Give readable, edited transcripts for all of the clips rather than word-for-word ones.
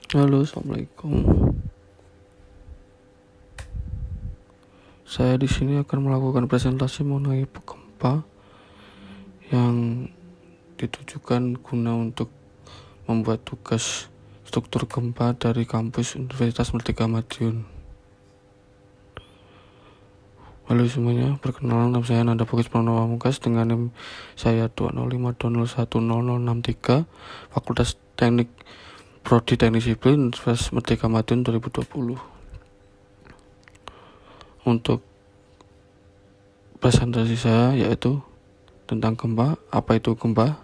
Halo, assalamualaikum. Saya di sini akan melakukan presentasi mengenai gempa yang ditujukan guna untuk membuat tugas struktur gempa dari kampus Universitas Merdeka Madiun. Halo semuanya, perkenalan, nama saya Nanda Bagus Pranowo Pamungkas dengan NIM saya 205201063, Fakultas Teknik Prodi Teknik Sipil Universitas Merdeka Madiun 2020. Untuk presentasi saya yaitu tentang gempa. Apa itu gempa?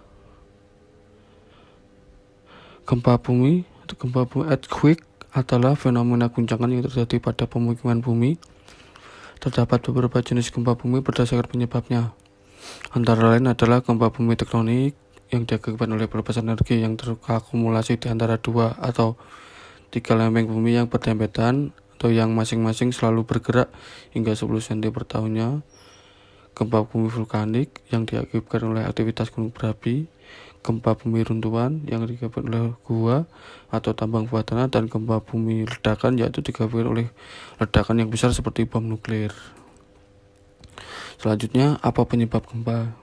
Gempa bumi earthquake adalah fenomena guncangan yang terjadi pada pemukiman bumi. Terdapat beberapa jenis gempa bumi berdasarkan penyebabnya. Antara lain adalah gempa bumi tektonik yang diakibatkan oleh pelepasan energi yang terakumulasi di antara 2 atau 3 lempeng bumi yang berdempetan atau yang masing-masing selalu bergerak hingga 10 cm per tahunnya. Gempa bumi vulkanik yang diakibatkan oleh aktivitas gunung berapi, gempa bumi runtuhan yang diakibatkan oleh gua atau tambang bawah tanah, dan gempa bumi ledakan yaitu diakibatkan oleh ledakan yang besar seperti bom nuklir. Selanjutnya, apa penyebab gempa?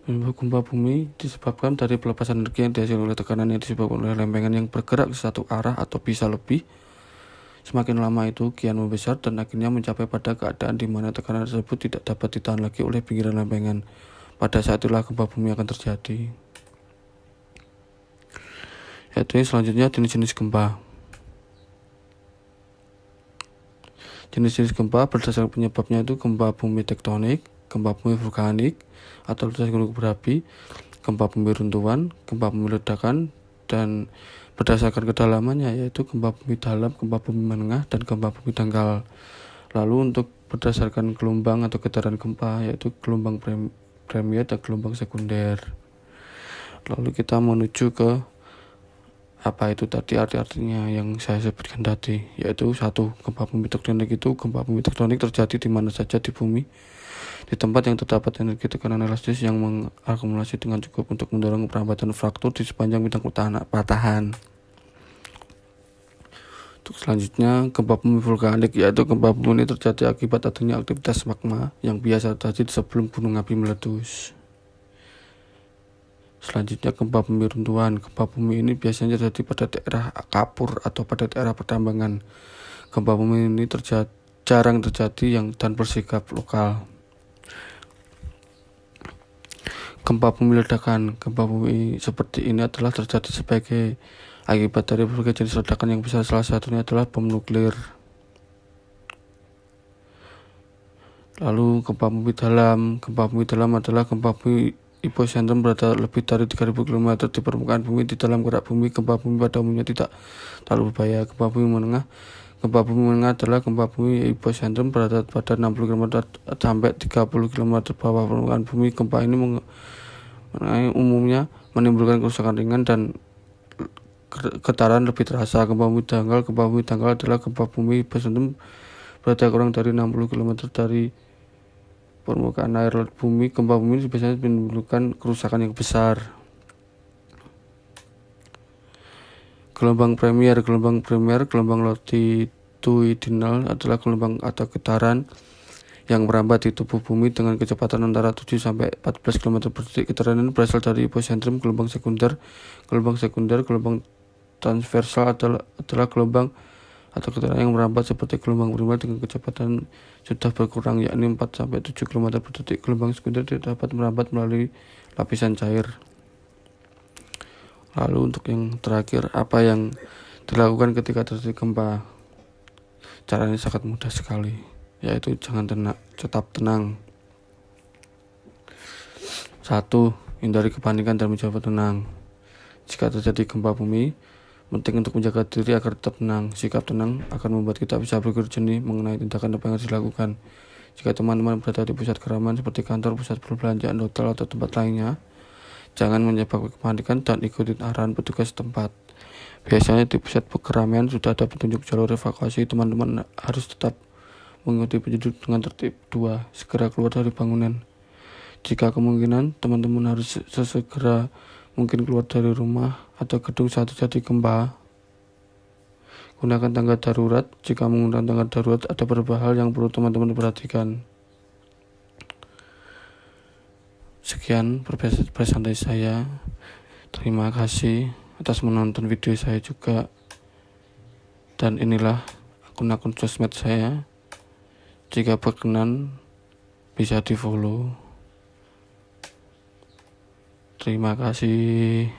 Penyebab gempa bumi disebabkan dari pelepasan energi yang dihasilkan oleh tekanan yang disebabkan oleh lempengan yang bergerak ke satu arah atau bisa lebih. Semakin lama itu kian membesar dan akhirnya mencapai pada keadaan di mana tekanan tersebut tidak dapat ditahan lagi oleh pinggiran lempengan. Pada saat itulah gempa bumi akan terjadi. Yaitu selanjutnya jenis-jenis gempa. Jenis-jenis gempa berdasarkan penyebabnya itu gempa bumi tektonik, gempa bumi vulkanik atau letusan gunung berapi, gempa bumi runtuhan, gempa bumi ledakan, dan berdasarkan kedalamannya yaitu gempa bumi dalam, gempa bumi menengah, dan gempa bumi dangkal. Lalu untuk berdasarkan gelombang atau getaran gempa yaitu gelombang premier dan gelombang sekunder. Lalu kita menuju ke apa itu tadi arti-artinya yang saya sebutkan tadi, yaitu 1. Gempa bumi tektonik itu gempa bumi tektonik terjadi di mana saja di bumi, di tempat yang terdapat energi tekanan elastis yang mengakumulasi dengan cukup untuk mendorong perambatan fraktur di sepanjang bidang patahan. Untuk selanjutnya, gempa bumi vulkanik yaitu gempa bumi ini terjadi akibat adanya aktivitas magma yang biasa terjadi sebelum gunung api meletus. Selanjutnya, gempa bumi runtuhan. Gempa bumi ini biasanya terjadi pada daerah kapur atau pada daerah pertambangan. Gempa bumi ini jarang terjadi dan bersifat lokal. Gempa bumi ledakan. Gempa bumi seperti ini adalah terjadi sebagai akibat dari berbagai jenis ledakan yang besar. Salah satunya adalah bom nuklir. Lalu gempa bumi dalam. Gempa bumi dalam adalah gempa bumi epicentrum berada lebih dari 3000 km di permukaan bumi. Di dalam gerak bumi, gempa bumi pada umumnya tidak terlalu berbahaya. Gempa bumi menengah. Gempa bumi menengah adalah gempa bumi epicentrum berada pada 60 km sampai 30 km bawah permukaan bumi. Gempa ini umumnya menimbulkan kerusakan ringan dan getaran lebih terasa. Gempa bumi dangkal. Gempa bumi dangkal adalah gempa bumi epicentrum berada kurang dari 60 km dari permukaan air laut bumi. Gempa bumi biasanya menimbulkan kerusakan yang besar. Gelombang premier, gelombang longitudinal adalah gelombang atau getaran yang merambat di tubuh bumi dengan kecepatan antara 7 sampai 14 km per detik. Getaran ini berasal dari epicentrum. Gelombang sekunder, gelombang transversal adalah gelombang atau getaran yang merambat seperti gelombang primer dengan kecepatan sudah berkurang, yakni 4 sampai 7 km per detik. Gelombang sekunder dapat merambat melalui lapisan cair. Lalu untuk yang terakhir, apa yang dilakukan ketika terjadi gempa? Caranya sangat mudah sekali, yaitu tetap tenang. 1. Hindari kepanikan dan mencoba tenang. Jika terjadi gempa bumi, penting untuk menjaga diri agar tetap tenang. Sikap tenang akan membuat kita bisa berpikir jernih mengenai tindakan apa yang harus dilakukan. Jika teman-teman berada di pusat keramaian seperti kantor, pusat perbelanjaan, hotel, atau tempat lainnya, jangan menyebabkan kepanikan dan ikuti arahan petugas setempat. Biasanya di pusat keramaian sudah ada petunjuk jalur evakuasi. Teman-teman harus tetap mengikuti petunjuk dengan tertib. 2. Segera keluar dari bangunan. Jika kemungkinan, teman-teman harus segera mungkin keluar dari rumah atau gedung saat terjadi gempa. Gunakan tangga darurat. Jika menggunakan tangga darurat, ada beberapa hal yang perlu teman-teman perhatikan. Sekian presentai saya. Terima kasih atas menonton video saya juga. Dan inilah akun-akun sosmed saya. Jika berkenan, bisa di follow. Terima kasih.